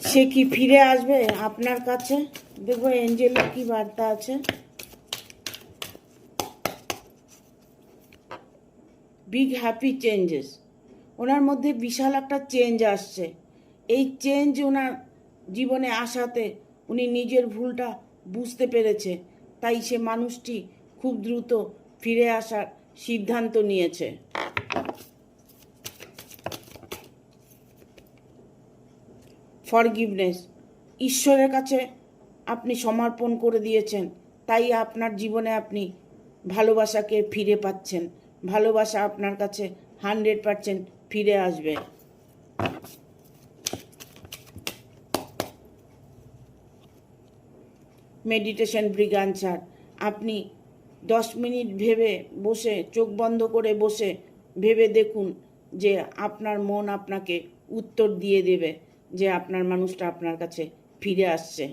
সে কি ফিরে আসবে আপনার কাছে? দেখবো এঞ্জেলের কি বার্তা আছে। বিগ হ্যাপি চেঞ্জেস, ওনার মধ্যে বিশাল একটা চেঞ্জ আসছে। এই চেঞ্জ ওনার জীবনে আসাতে উনি নিজের ভুলটা বুঝতে পেরেছে, তাই সে মানুষটি খুব দ্রুত ফিরে আসার সিদ্ধান্ত নিয়েছে। ফরগিভনেস, ঈশ্বরের কাছে আপনি সমর্পণ করে দিয়েছেন, তাই আপনার জীবনে আপনি ভালোবাসাকে ফিরে পাচ্ছেন। ভালোবাসা আপনার কাছে 100% ফিরে আসবে। মেডিটেশন ব্রিং আনসার, আপনি 10 মিনিট ভেবে বসে, চোখ বন্ধ করে বসে ভেবে দেখুন যে আপনার মন আপনাকে উত্তর দিয়ে দেবে যে আপনার মানুষটা আপনার কাছে ফিরে আসছে।